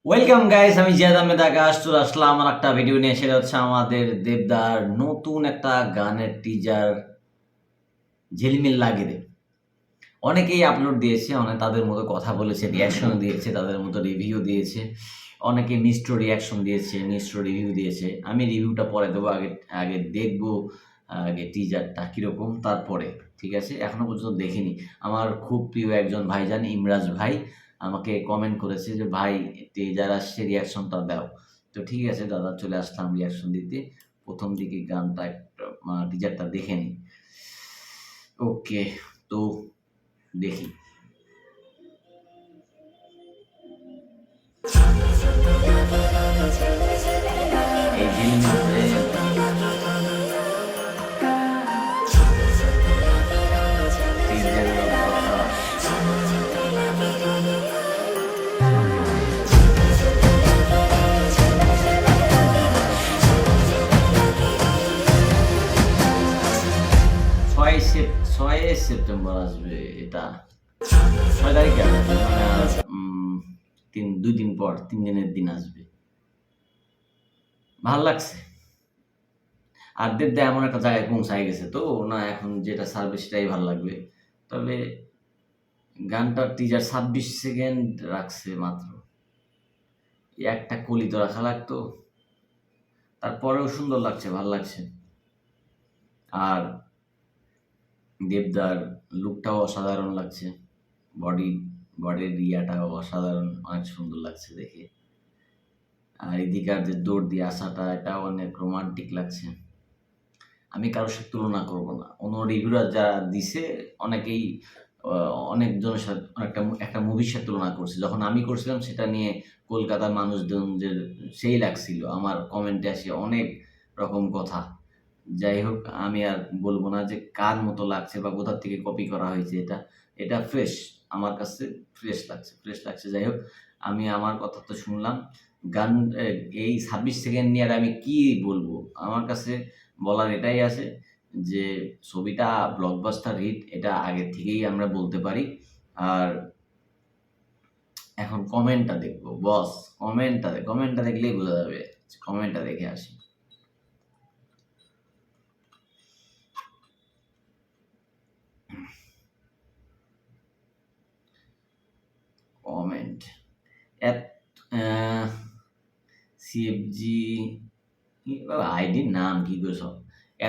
Welcome guys, আমি জিয়াদ আহমেদ আকাশ চলে আসলাম আমার একটা ভিডিও নিয়ে। সেটা হচ্ছে আমাদের দেবদার নতুন একটা গানের টিজার, ঝিলমিল লাগে রে। অনেকেই আপলোড দিয়েছে, অনেক তাদের মতো কথা বলেছে, রিয়াকশন দিয়েছে, তাদের মতো রিভিউ দিয়েছে। অনেকে মিশ্র রিয়াকশন দিয়েছে, মিশ্র রিভিউ দিয়েছে। আমি রিভিউটা পরে দেবো, আগে আগে দেখবো আগে টিজারটা কীরকম, তারপরে ঠিক আছে। এখনো পর্যন্ত দেখিনি। আমার খুব প্রিয় একজন ভাইজান ইমরাজ ভাই আমাকে কমেন্ট করেছে যে ভাই টিজার আসছে, রিয়াকশনটা দাও। তো ঠিক আছে দাদা, চলে আসলাম রিয়াকশন দিতে। প্রথম দিকে গানটা একটা টিজারটা দেখে নিই। ওকে, তো দেখি। এই ঝিলমিলে 6 সেপ্টেম্বর আসবে এটা। 6 তারিখে আসবে, মানে আর 2 দিন পর, 3 দিনের দিন আসবে। ভাল লাগছে। আর দেবদা এমন একটা জায়গায় পৌঁছায় গেছে, তো না এখন যেটা ছাড়বে সেটাই ভাল লাগবে। তবে গানটার টিজার 26 সেকেন্ড রাখছে মাত্র। একটা কলি তো রাখা লাগতো। তারপরেও সুন্দর লাগছে, ভাল লাগছে। আর দেবদার লুকটাও অসাধারণ লাগছে। বডির ইয়াটাও অসাধারণ, অনেক সুন্দর লাগছে দেখে। আর এদিকার যে দৌড় দিয়ে আসাটা, এটাও অনেক রোমান্টিক লাগছে। আমি কারোর সাথে তুলনা করব না। অন্য রিভিউয়ার যারা দিছে অনেকেই অনেকজনের সাথে একটা মুভির সাথে তুলনা করছে। যখন আমি করছিলাম সেটা নিয়ে কলকাতার মানুষজনদের সেই লাগছিল। আমার কমেন্টে আসে অনেক রকম কথা। যাই হোক, আমি আর বলব না যে কার মতো লাগছে বা কোথা থেকে কপি করা হয়েছে এটা। এটা ফ্রেশ। আমার কাছে ফ্রেশ লাগছে। যাই হোক, আমি আমার কথা তো শুনলাম। গান এ এই ২৬ সেকেন্ড নিয়ে আর আমি কি বলবো? আমার কাছে বলার এটাই আছে যে ছবিটা ব্লকবাস্টার হিট, এটা আগের থেকেই আমরা বলতে পারি। আর এখন কমেন্টটা দেখব বস। কমেন্টটা দেখলেই বোঝা যাবে। কমেন্টটা দেখে আসি। কমেন্ট এত সিএফজি আইডির নাম কি গো সব?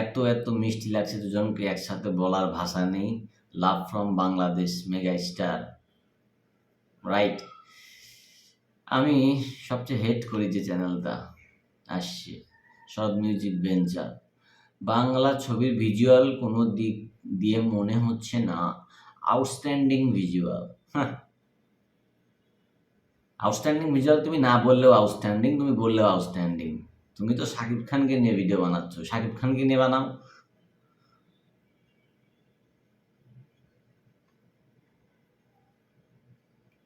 এত মিষ্টি লাগছে দুজনকে একসাথে, বলার ভাষা নেই। Love from Bangladesh mega star, right. আমি সবচেয়ে হেট করি যে চ্যানেলটা আসছে, শরৎ মিউজিক ভেঞ্চার। বাংলা ছবির ভিজুয়াল কোনো দিক দিয়ে মনে হচ্ছে না আউটস্ট্যান্ডিং ভিজুয়াল। আউটস্ট্যান্ডিং ভিজুয়াল তুমি না বললেও আউটস্ট্যান্ডিং, তুমি বললেও আউটস্ট্যান্ডিং। তুমি তো শাকিব খানকে নিয়ে ভিডিও বানাচ্ছ, শাকিব খানকে নিয়ে বানাও।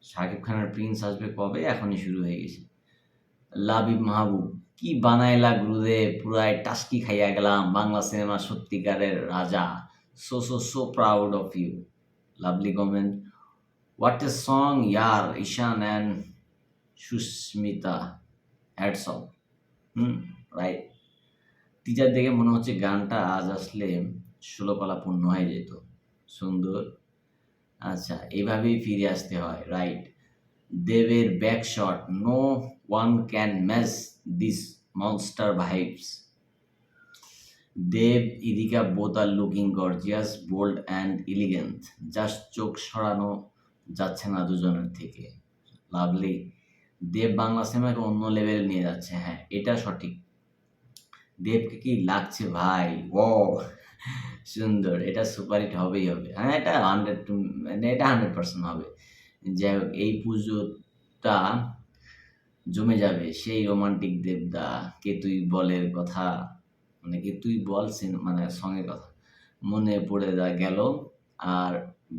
শাকিব খানের প্রিন্স আসবে কবে? এখনই শুরু হয়ে গেছে। লাবিব মাহবুব, কি বানাইলা গুরুদেব, পুরাই টাস্কি খাইয়া গেলাম, বাংলা সিনেমার সত্যিকারের রাজা। So proud of you. Lovely comment. What a song ইয়ার, Ishaan and Sushmita, hats off. Right. Teacher দেখে মনে হচ্ছে গানটা আজ আসলে 16 পূর্ণ হয়ে যেত। সুন্দর। আচ্ছা, এভাবেই ফিরে আসতে হয়, রাইট। দেবের back shot, no one can match this monster vibes. Dev, Idhika both are looking gorgeous, bold and elegant. Just চোখ সরানো যাচ্ছে না দুজনের থেকে। লাভলি। দেব বাংলা সিনেমাকে অন্য লেভেলে নিয়ে যাচ্ছে, হ্যাঁ এটা সঠিক। দেবকে কি লাগছে ভাই, ও সুন্দর। এটা সুপারহিট হবেই হবে। হ্যাঁ, এটা 100% হবে। যাই হোক, এই পুজোটা জমে যাবে। সেই রোমান্টিক দেবদা, কে তুই বলের কথা, মানে কে তুই বল মানে সঙ্গের কথা মনে পড়ে গেল। আর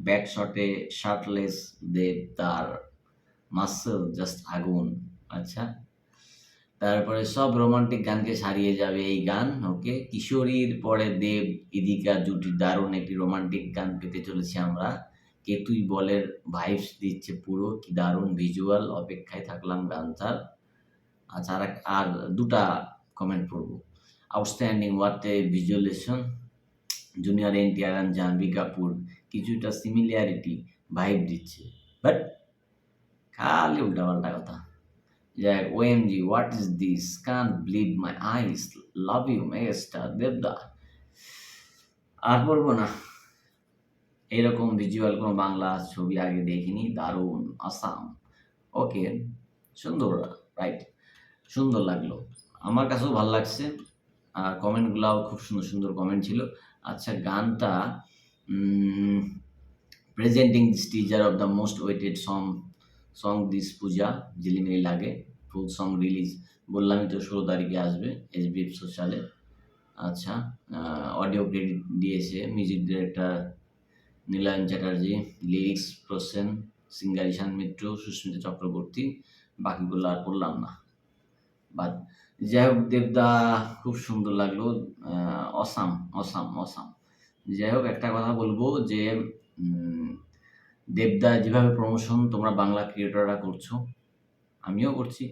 ব্যাক শটে শার্টলেস দেব, তার মাসল জাস্ট আগুন। আচ্ছা, তারপরে সব রোমান্টিক গানকে সারিয়ে যাবে এই গান। ওকে, কিশোরীর পরে দেব ইদিকা জুটি, দারুণ একটি রোমান্টিক গান পেতে চলেছি আমরা। কেতুই বলের ভাইবস দিচ্ছে পুরো, কি দারুণ ভিজুয়াল, অপেক্ষায় থাকলাম গানটার। আচ্ছা আর ২টা কমেন্ট পড়ব। Outstanding, what a visualization, junior NTR and Janhvi Kapoor কিছুটা সিমিলারিটি ভাইব দিচ্ছে, বাট খালি উল্টাপাল্টা কথা। যাই হোক, OMG what is this, can't believe my eyes, love you megastar দেবদা। আর বলবো না, এরকম ভিজুয়াল কোনো বাংলা ছবি আগে দেখিনি, দারুণ আসাম। ওকে, সুন্দর, রাইট, সুন্দর লাগলো, আমার কাছেও ভালো লাগছে। আর কমেন্টগুলাও খুব সুন্দর সুন্দর কমেন্ট ছিল। আচ্ছা, গানটা presenting this teaser of the most awaited song this Puja ঝিলিমিলি লাগে, ফুল সং রিলিজ বললামই তো 16 তারিখে আসবে SBF সোশ্যালে। আচ্ছা, অডিও ক্রেডিট দিয়েছে music director Nilayan Chatterjee, lyrics Prosen, singer Ishan Mitra, Susmita Chakraborty, বাকিগুলো আর পড়লাম না। বাট যাই হোক, দেবদা খুব সুন্দর লাগলো, অসাম অসাম অসাম। যাই হোক, একটা কথা বলবো যে দেবদা যেভাবে প্রমোশন তোমরা বাংলা ক্রিয়েটররা করছো, আমিও করছি,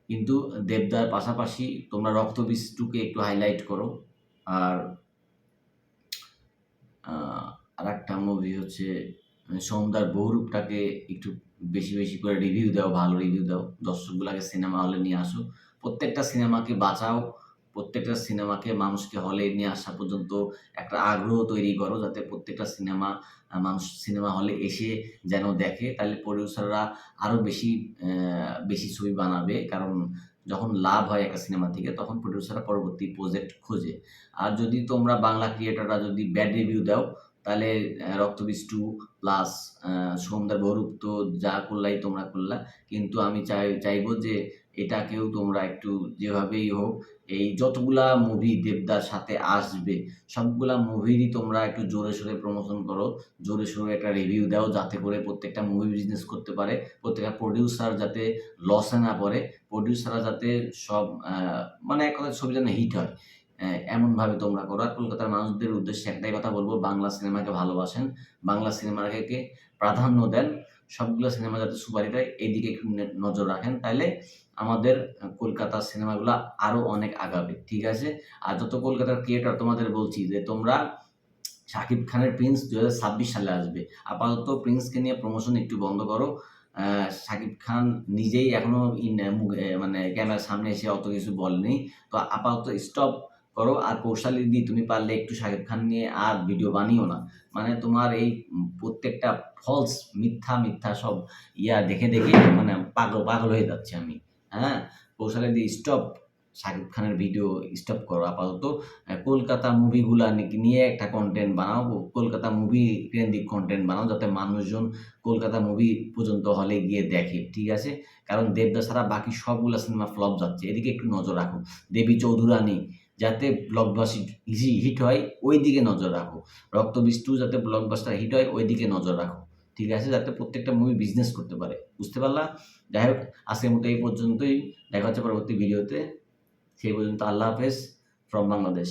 কিন্তু দেবদার পাশাপাশি তোমরা রক্তবীজ 2কে একটু হাইলাইট করো। আর আরেকটা মুভি হচ্ছে সন্ধ্যার বহুরূপটাকে একটু বেশি বেশি করে রিভিউ দাও, ভালো রিভিউ দাও, দর্শকগুলাকে সিনেমা হলে নিয়ে আসো, প্রত্যেকটা সিনেমাকে বাঁচাও, প্রত্যেকটা সিনেমাকে মানুষকে হলে নিয়ে আসা পর্যন্ত একটা আগ্রহ তৈরি করো, যাতে প্রত্যেকটা মানুষ সিনেমা হলে এসে যেন দেখে। তাহলে প্রডিউসাররা আরও বেশি বেশি ছবি বানাবে, কারণ যখন লাভ হয় একটা সিনেমা থেকে তখন প্রডিউসাররা পরবর্তী প্রজেক্ট খোঁজে। আর যদি তোমরা বাংলা ক্রিয়েটররা যদি ব্যাড রিভিউ দাও, তাহলে রক্তবীজ 2 প্লাস সন্ধ্যার বহুরূপ তো যা করলাই তোমরা করলা, কিন্তু আমি চাইবো যে এটাকেও তোমরা একটু যেভাবেই হোক, এই যতগুলা মুভি দেবদার সাথে আসবে সবগুলা মুভিরই তোমরা একটু জোরে সোরে প্রমোশন করো, জোরে সোরে একটা রিভিউ দাও, যাতে করে প্রত্যেকটা মুভি বিজনেস করতে পারে, প্রত্যেকটা প্রডিউসার যাতে লসে না পড়ে, প্রডিউসাররা যাতে সব মানে এক কথায় ছবি যেন হিট হয়, এমনভাবে তোমরা করো। আর কলকাতার মানুষদের উদ্দেশ্যে একটাই কথা বলবো, বাংলা সিনেমাকে ভালোবাসেন, বাংলা সিনেমাকে প্রাধান্য দেন, সবগুলো সিনেমা যাতে সুপারহিট হয় এইদিকে একটু নজর রাখেন, তাইলে আমাদের কলকাতার সিনেমাগুলো আরও অনেক আগাবে, ঠিক আছে? আর যত কলকাতার ক্রিয়েটর তোমাদের বলছি যে তোমরা শাকিব খানের প্রিন্স 2026 সালে আসবে, আপাতত প্রিন্সকে নিয়ে প্রমোশন একটু বন্ধ করো। শাকিব খান নিজেই এখনো মানে ক্যামেরার সামনে এসে অত কিছু বলেনি, তো আপাতত স্টপ করো। আর কৌশালী দি, তুমি পারলে একটু শাকিব খান নিয়ে আর ভিডিও বানিও না, মানে তোমার এই প্রত্যেকটা ফলস মিথ্যা মিথ্যা সব দেখে দেখে মানে পাগল হয়ে যাচ্ছে আমি। হ্যাঁ, কৌশালী দি স্টপ, শাকিব খানের ভিডিও স্টপ করো আপাতত। কলকাতা মুভিগুলা নিয়ে একটা কন্টেন্ট বানাও, কলকাতা মুভি কেন্দ্রিক কন্টেন্ট বানাও, যাতে মানুষজন কলকাতা মুভি পর্যন্ত হলে গিয়ে দেখে, ঠিক আছে? কারণ দেবদা ছাড়া বাকি সবগুলা সিনেমা ফ্লপ যাচ্ছে, এদিকে একটু নজর রাখো। দেবী চৌধুরানী যাতে ব্লকবাস্টার হিট হয় ওই দিকে নজর রাখো, রক্তবীজ 2 যাতে ব্লকবাস্টার হিট হয় ওই দিকে নজর রাখো, ঠিক আছে? যাতে প্রত্যেকটা মুভি বিজনেস করতে পারে, বুঝতে পারলা? যাই হোক, আজকের মতো এই পর্যন্তই, দেখা হচ্ছে পরবর্তী ভিডিওতে, সেই পর্যন্ত আল্লাহ হাফেজ ফ্রম বাংলাদেশ।